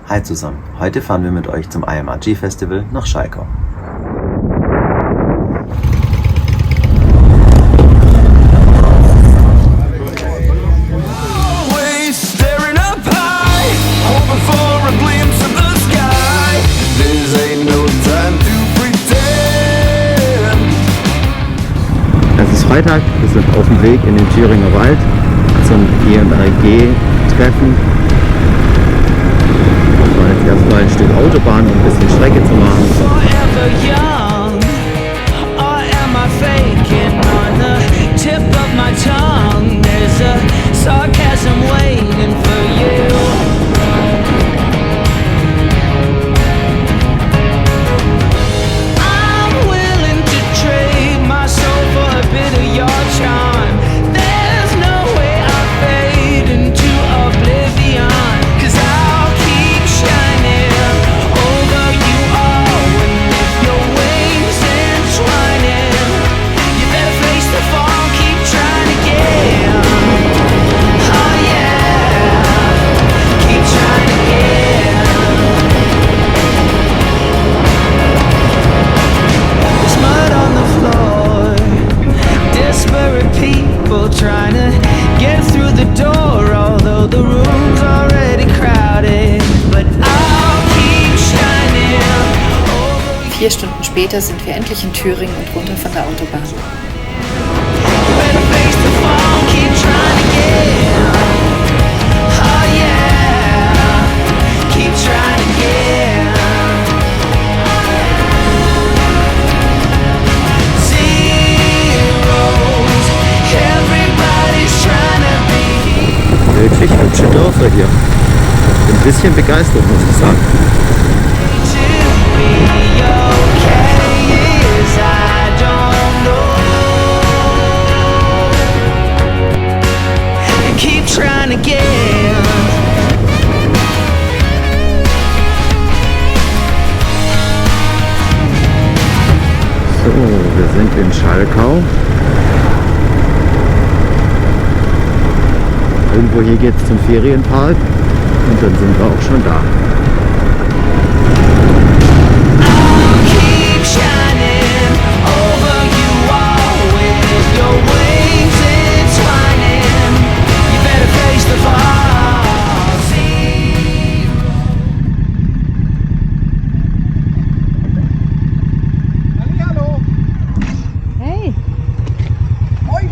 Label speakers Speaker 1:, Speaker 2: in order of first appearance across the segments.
Speaker 1: Hi zusammen, heute fahren wir mit euch zum IMRG Festival nach Schalkau.
Speaker 2: Es ist Freitag, wir sind auf dem Weg in den Thüringer Wald zum IMRG-Treffen. Wir fahren jetzt erstmal ein Stück Autobahn, um ein bisschen Strecke zu machen.
Speaker 3: Trying to get through the door, although the room's already crowded, but I'll keep shining.
Speaker 4: 4 Stunden später sind wir endlich in Thüringen und runter von der Autobahn.
Speaker 2: Wirklich hübsche Dörfer hier. Bin ein bisschen begeistert, muss ich sagen. So, wir sind in Schalkau. Irgendwo hier geht es zum Ferienpark und dann sind wir auch schon da.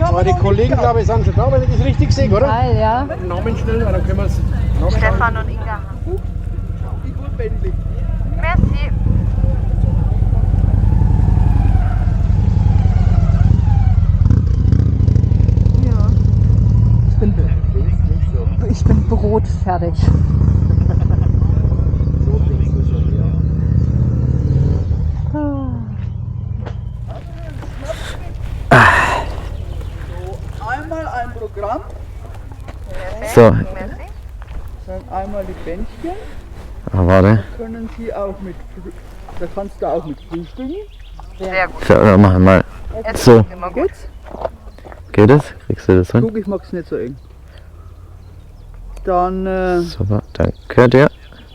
Speaker 5: Aber die Kollegen, glaube ich, sind schon da, wenn ich das richtig sehe, oder?
Speaker 6: Geil, ja.
Speaker 5: Namen schnell, weil dann können wir es nachschauen.
Speaker 7: Stefan und Inga. Merci.
Speaker 6: Ja. Ich bin brotfertig.
Speaker 5: So denkst du schon, ja.
Speaker 8: Einmal ein Programm,
Speaker 2: So,
Speaker 8: dann einmal die Bändchen,
Speaker 2: warte.
Speaker 8: können Sie auch da kannst du auch mit frühstücken.
Speaker 7: Sehr gut.
Speaker 2: So, wir machen mal. So,
Speaker 7: Immer gut.
Speaker 2: geht es? Kriegst du das hin?
Speaker 8: Guck, ich mag's nicht so eng. Dann
Speaker 2: Super, danke dir.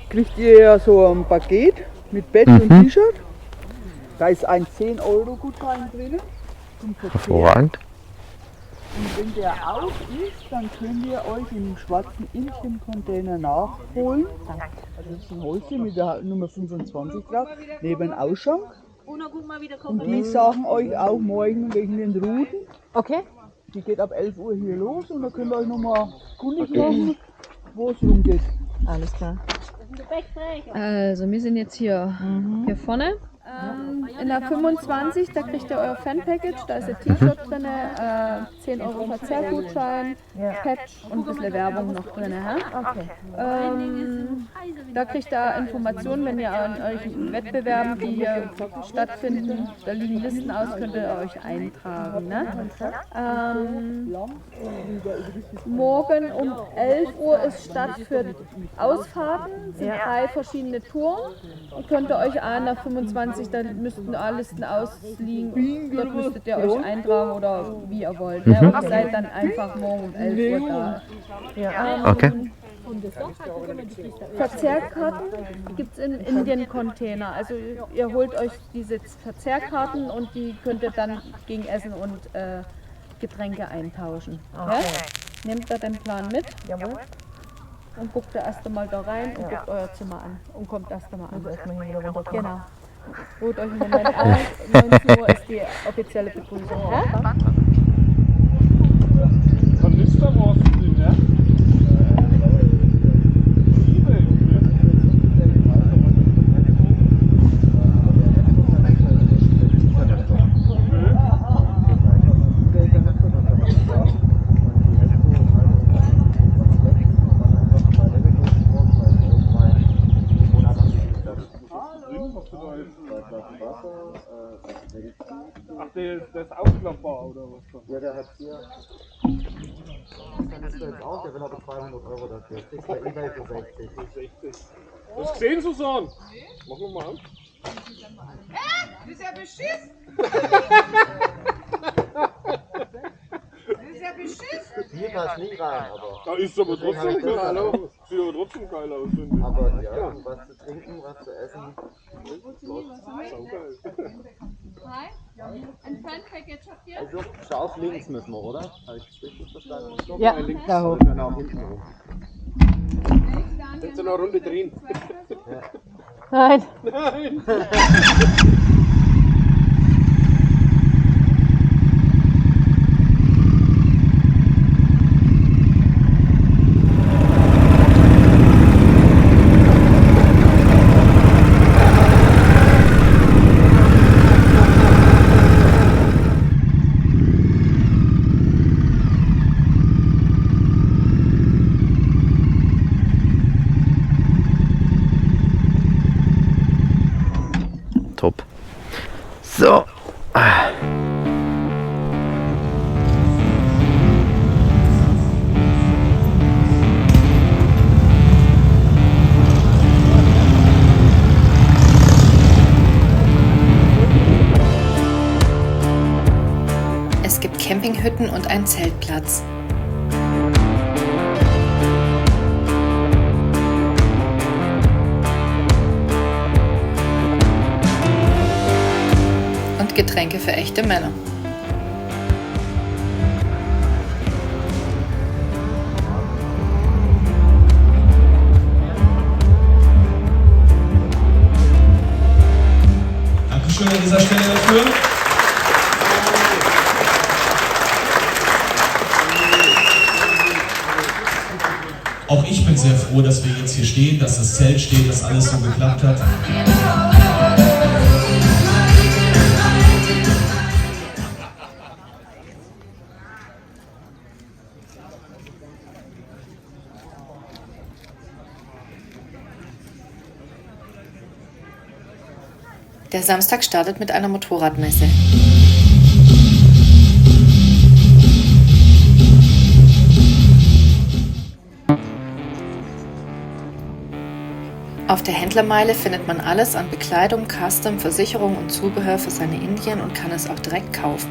Speaker 8: kriegt ihr ja so ein Paket mit Bett und T-Shirt. Da ist ein 10-Euro-Gutschein drin zum Verzehr.
Speaker 2: Hervorragend.
Speaker 8: Und wenn der auf ist, dann könnt ihr euch im schwarzen Inchen-Container nachholen. Also das ist ein Häuschen mit der Nummer 25 drauf, neben Ausschank. Und die sagen euch auch morgen wegen den Routen.
Speaker 6: Okay.
Speaker 8: Die geht ab 11 Uhr hier los und da könnt ihr euch nochmal kundig machen, wo es rumgeht.
Speaker 6: Alles klar. Also wir sind jetzt hier vorne. In der 25, da kriegt ihr euer Fan-Package, da ist ein T-Shirt drin, 10 Euro Verzehrgutschein, Patch und ein bisschen Werbung noch drin. Okay. Da kriegt ihr Informationen, wenn ihr an euren Wettbewerben, die hier stattfinden, da liegen Listen aus, könnt ihr euch eintragen. Ne? Morgen um 11 Uhr ist Start für Ausfahrten, sind 3 verschiedene Touren und könnt ihr euch an der 25, da müssten alle Listen ausliegen, dort müsstet ihr euch eintragen oder wie ihr wollt. Ne? Und ihr seid dann einfach morgen um 11 Uhr da.
Speaker 2: Okay.
Speaker 6: Verzehrkarten gibt es in den Container. Also ihr holt euch diese Verzehrkarten und die könnt ihr dann gegen Essen und Getränke eintauschen. Ja? Nehmt da den Plan mit.
Speaker 9: Jawohl.
Speaker 6: Und guckt da erst einmal da rein und guckt euer Zimmer an. Und kommt erst einmal an. Genau. Ruht euch einen Moment aus. 19 Uhr ist die offizielle Begrüßung. Ja?
Speaker 5: Kanister war es drin, ja? Ach, der ist aufklappbar oder was?
Speaker 2: Ja, der hat hier. Das ist jetzt auch, der will aber 200 € dafür. Das ist der eBay für 60.
Speaker 5: Hast du gesehen, Susanne? Machen wir mal an.
Speaker 9: Das ist ja beschissen! Das ist ja beschissen!
Speaker 2: Hier passt nie rein, aber.
Speaker 5: Da ist aber trotzdem geil aus. Sieht aber trotzdem geil aus, finde ich.
Speaker 2: Aber ja, und was zu trinken, was zu essen.
Speaker 6: Hi, ein Fan-Package habt ihr?
Speaker 2: Also, schau auf links müssen wir, oder? Habe ich das richtig verstanden?
Speaker 8: Ja, da hoch.
Speaker 2: Dann auch hinten rum.
Speaker 5: Jetzt noch eine Runde drehen.
Speaker 6: Nein.
Speaker 5: Nein!
Speaker 1: Top. So.
Speaker 4: Es gibt Campinghütten und einen Zeltplatz. Und Getränke für echte Männer.
Speaker 10: Dankeschön an dieser Stelle dafür. Auch ich bin sehr froh, dass wir jetzt hier stehen, dass das Zelt steht, dass alles so geklappt hat.
Speaker 4: Der Samstag startet mit einer Motorradmesse. Auf der Händlermeile findet man alles an Bekleidung, Custom, Versicherung und Zubehör für seine Indien und kann es auch direkt kaufen.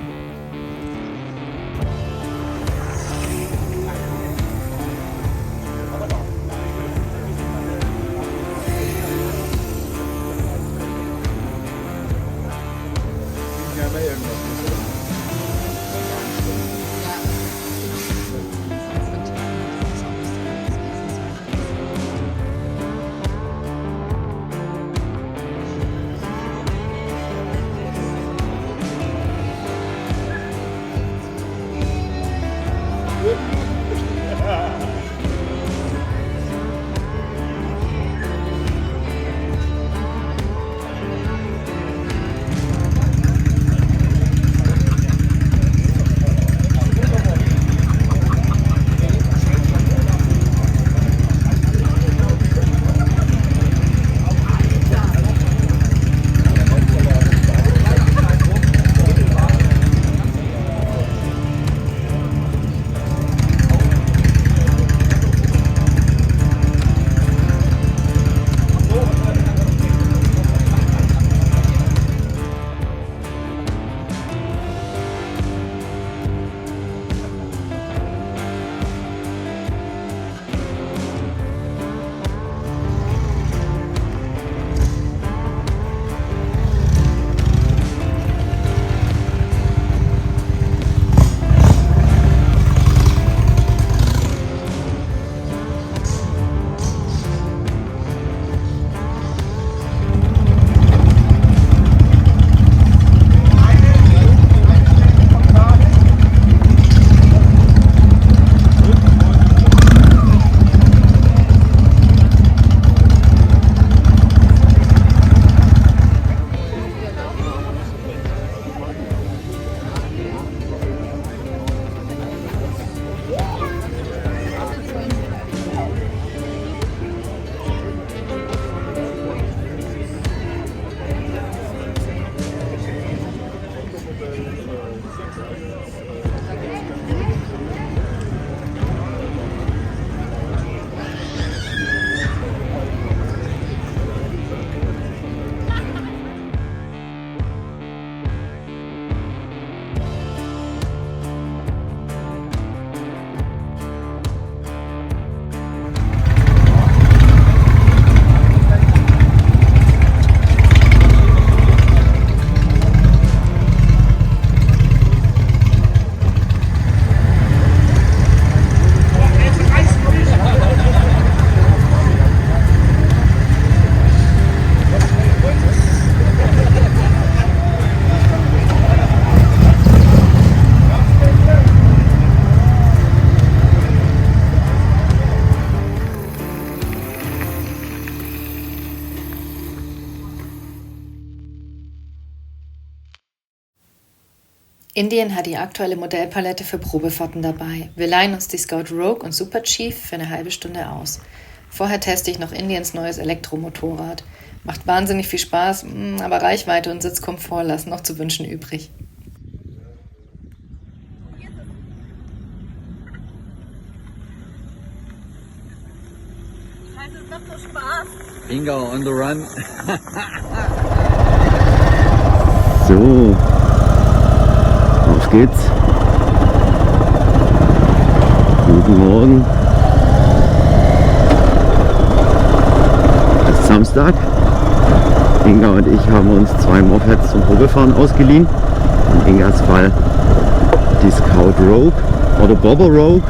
Speaker 4: Indian hat die aktuelle Modellpalette für Probefahrten dabei. Wir leihen uns die Scout Rogue und Super Chief für eine halbe Stunde aus. Vorher teste ich noch Indians neues Elektromotorrad. Macht wahnsinnig viel Spaß, aber Reichweite und Sitzkomfort lassen noch zu wünschen übrig.
Speaker 9: Also, es macht doch Spaß.
Speaker 2: Inga on the run. So, auf geht's. Guten Morgen. Es ist Samstag. Inga und ich haben uns 2 Mopeds zum Probefahren ausgeliehen. In Ingas Fall die Scout Rogue oder Bobber Rogue.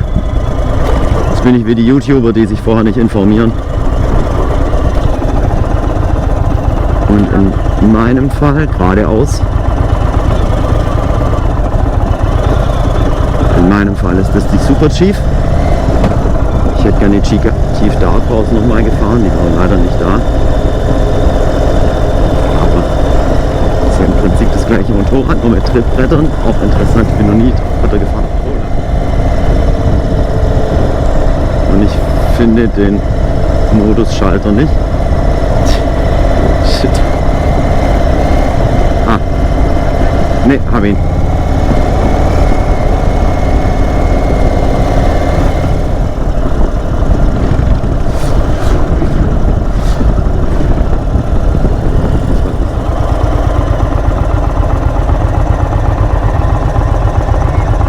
Speaker 2: Jetzt bin ich wie die YouTuber, die sich vorher nicht informieren. Und in meinem Fall geradeaus. In meinem Fall ist das die Super Chief. Ich hätte gerne die Chief Dark Horse nochmal gefahren, die waren leider nicht da. Aber es ist ja im Prinzip das gleiche Motorrad, nur mit Trittbrettern. Auch interessant, ich bin noch nie Trittbretter gefahren. Und ich finde den Modusschalter nicht. Shit. Ah. Ne, hab ihn.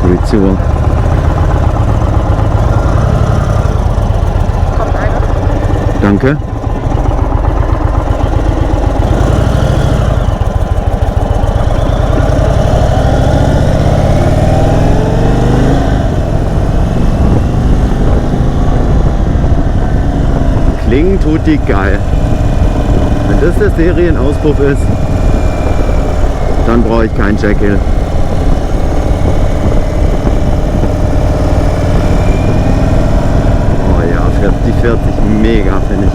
Speaker 2: Korrektur. Danke. Klingen tut die geil. Wenn das der Serienauspuff ist, dann brauche ich keinen Jekyll. Oh ja, die fährt sich mega, finde ich.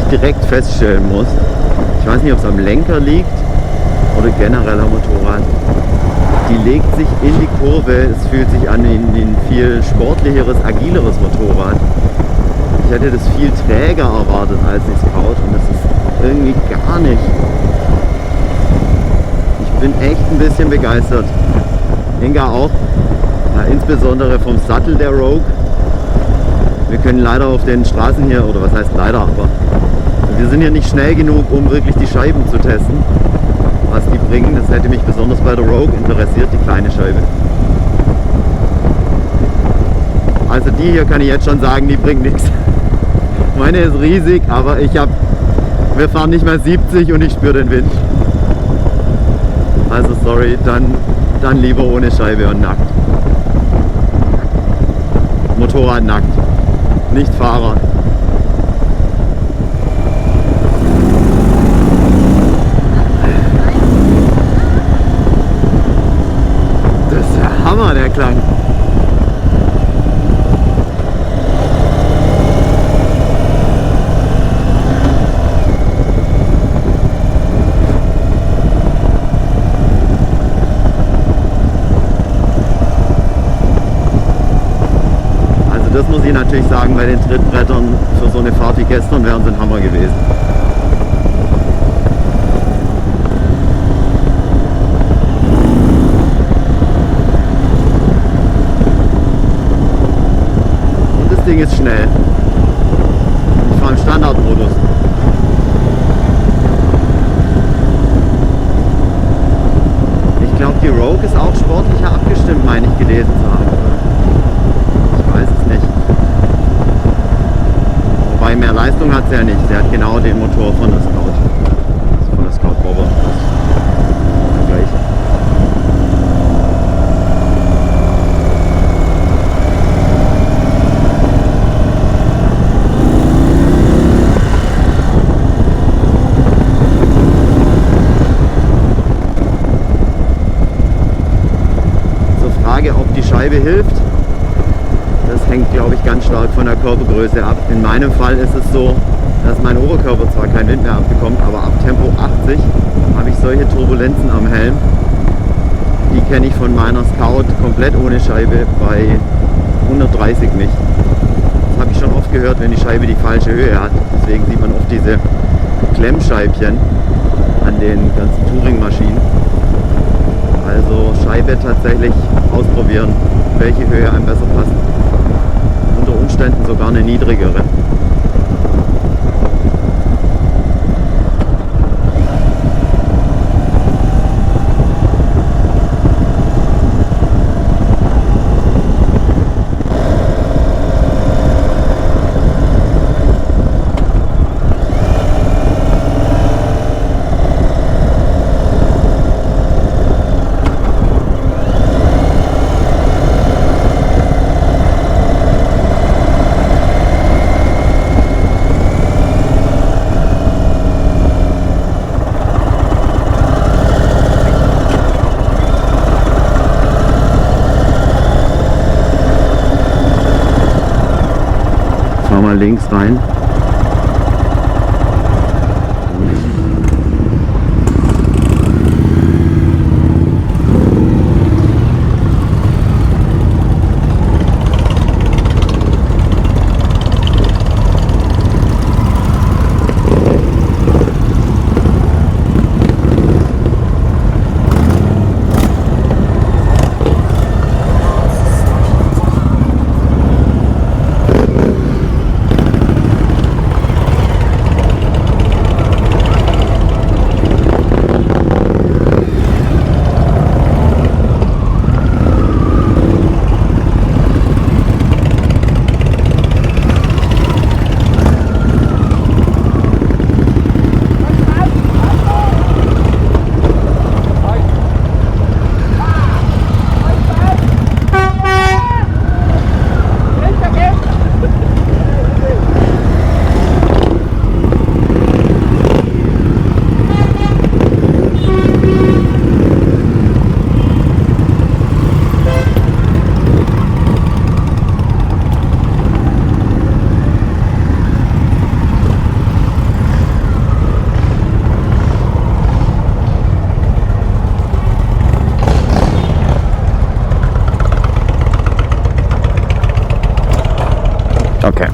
Speaker 2: Direkt feststellen muss, ich weiß nicht, ob es am Lenker liegt oder generell am Motorrad, die legt sich in die Kurve, es fühlt sich an wie ein viel sportlicheres, agileres Motorrad. Ich hätte das viel träger erwartet als die Scout und das ist irgendwie gar nicht. Ich bin echt ein bisschen begeistert. Inga auch, ja, insbesondere vom Sattel der Rogue. Wir können leider auf den Straßen hier, oder was heißt leider, aber wir sind hier nicht schnell genug, um wirklich die Scheiben zu testen, was die bringen. Das hätte mich besonders bei der Rogue interessiert, die kleine Scheibe. Also die hier kann ich jetzt schon sagen, die bringt nichts. Meine ist riesig, aber wir fahren nicht mal 70 und ich spüre den Wind. Also sorry, dann lieber ohne Scheibe und nackt. Motorrad nackt, nicht Fahrer. Hammer, der Klang. Also das muss ich natürlich sagen, bei den Trittbrettern für so eine Fahrt wie gestern wären sie ein Hammer gewesen. Das Ding ist schnell. Ich fahre im Standardmodus. Ich glaube, die Rogue ist auch sportlicher abgestimmt, meine ich gelesen zu haben. Ich weiß es nicht. Wobei mehr Leistung hat sie ja nicht. Sie hat genau den Motor von der Scout. Also von der Scout Bobber. Das gleiche. Scheibe hilft, das hängt, glaube ich, ganz stark von der Körpergröße ab. In meinem Fall ist es so, dass mein Oberkörper zwar keinen Wind mehr abbekommt, aber ab Tempo 80 habe ich solche Turbulenzen am Helm. Die kenne ich von meiner Scout komplett ohne Scheibe bei 130 nicht. Das habe ich schon oft gehört, wenn die Scheibe die falsche Höhe hat. Deswegen sieht man oft diese Klemmscheibchen an den ganzen Touring-Maschinen. Also Scheibe tatsächlich ausprobieren, welche Höhe einem besser passt. Unter Umständen sogar eine niedrigere. Mal links rein. Okay.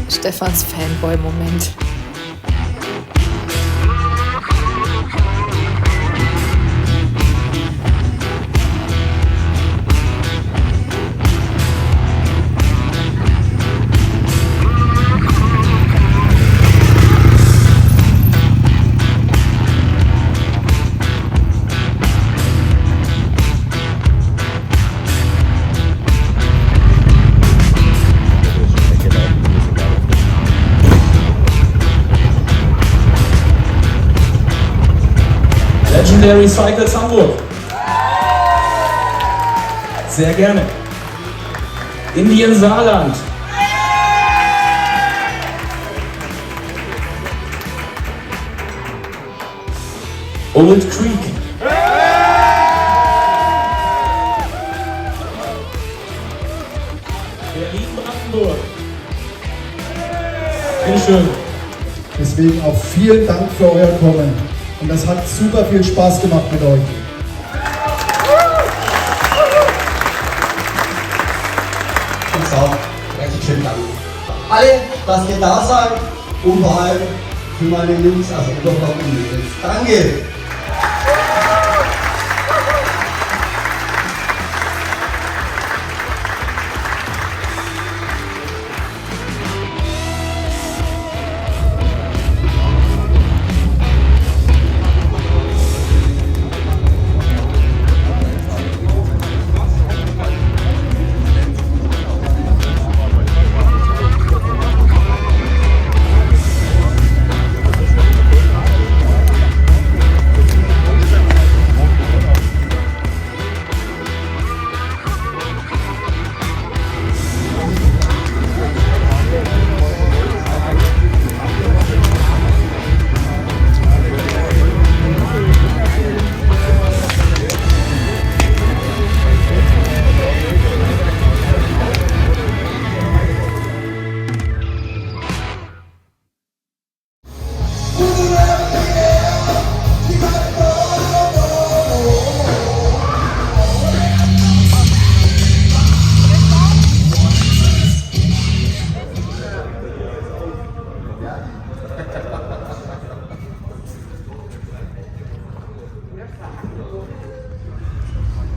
Speaker 4: Stefans Fanboy-Moment.
Speaker 10: Legendary Cycles Hamburg. Sehr gerne. Indien Saarland. Old Creek. Berlin-Brandenburg. Bitteschön.
Speaker 11: Deswegen auch vielen Dank für euer Kommen. Und das hat super viel Spaß gemacht mit euch.
Speaker 12: Pessoal, Schönen Dank. Alle, dass ihr da seid und vor allem für meine Jungs aus Oberhof und Mädels. Danke!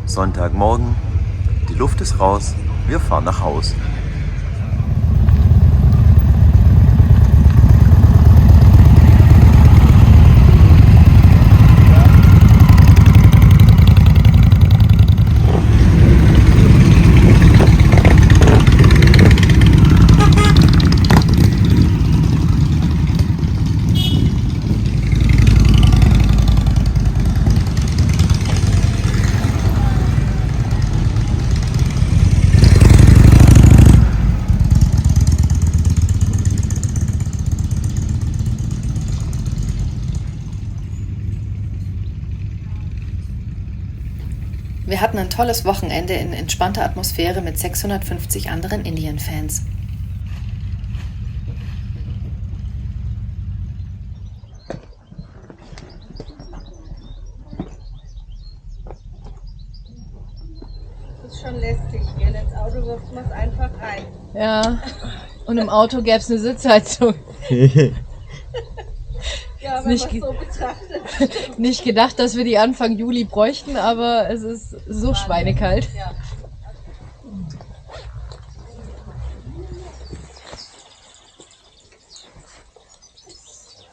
Speaker 1: Sonntagmorgen, die Luft ist raus, wir fahren nach Haus.
Speaker 4: Wir hatten ein tolles Wochenende in entspannter Atmosphäre mit 650 anderen Indien-Fans.
Speaker 13: Das ist schon lästig, gell? Ins Auto wirft man es einfach rein.
Speaker 6: Ja, und im Auto gäbe es eine Sitzheizung.
Speaker 13: Ja, wenn man es so betrachtet.
Speaker 6: Nicht gedacht, dass wir die Anfang Juli bräuchten, aber es ist so schweinekalt.
Speaker 13: Ja.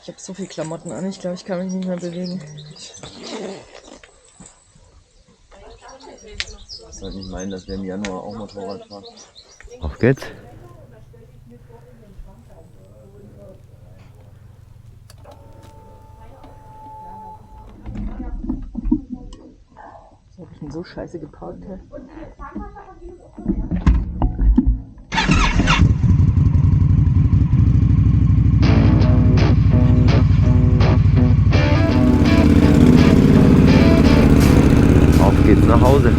Speaker 6: Ich habe so viel Klamotten an, ich glaube, ich kann mich nicht mehr bewegen.
Speaker 1: Ich sollte nicht meinen, dass wir im Januar auch Motorrad fahren.
Speaker 2: Auf geht's.
Speaker 6: Was habe ich denn so scheiße geparkt? Hä?
Speaker 2: Auf geht's nach Hause.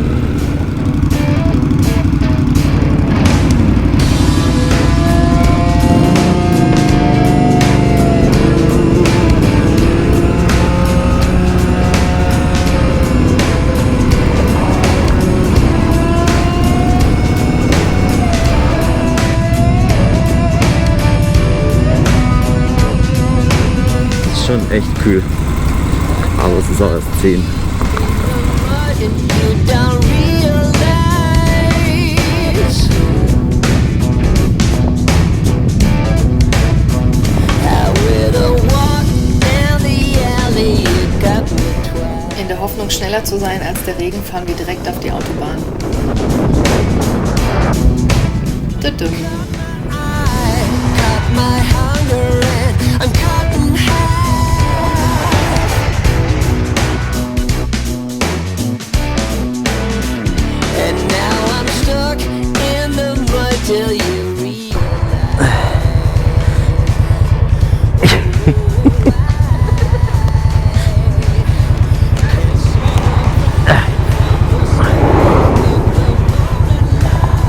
Speaker 2: Ist schon echt kühl. Aber es ist auch erst 10.
Speaker 4: In der Hoffnung, schneller zu sein als der Regen, fahren wir direkt auf die Autobahn. Tudum.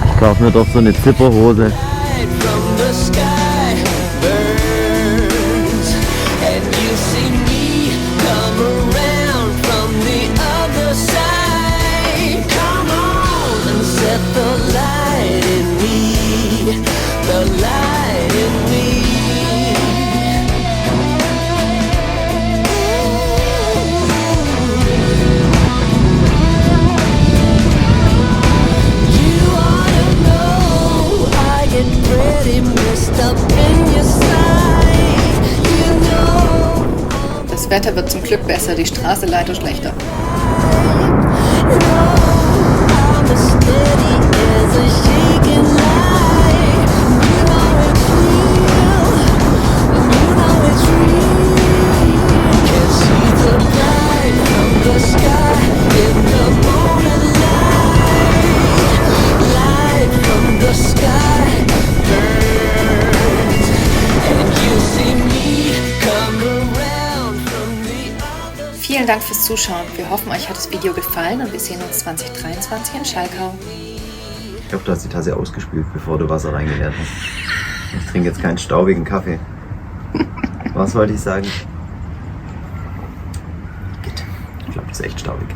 Speaker 2: Ich kauf mir doch so eine Zipperhose.
Speaker 4: Wetter wird zum Glück besser, die Straße leider schlechter. Vielen Dank fürs Zuschauen. Wir hoffen, euch hat das Video gefallen und wir sehen uns 2023 in Schalkau.
Speaker 2: Ich hoffe, du hast die Tasse ausgespült, bevor du Wasser reingeleert hast. Ich trinke jetzt keinen staubigen Kaffee. Was wollte ich sagen? Ich glaube, das ist echt staubig.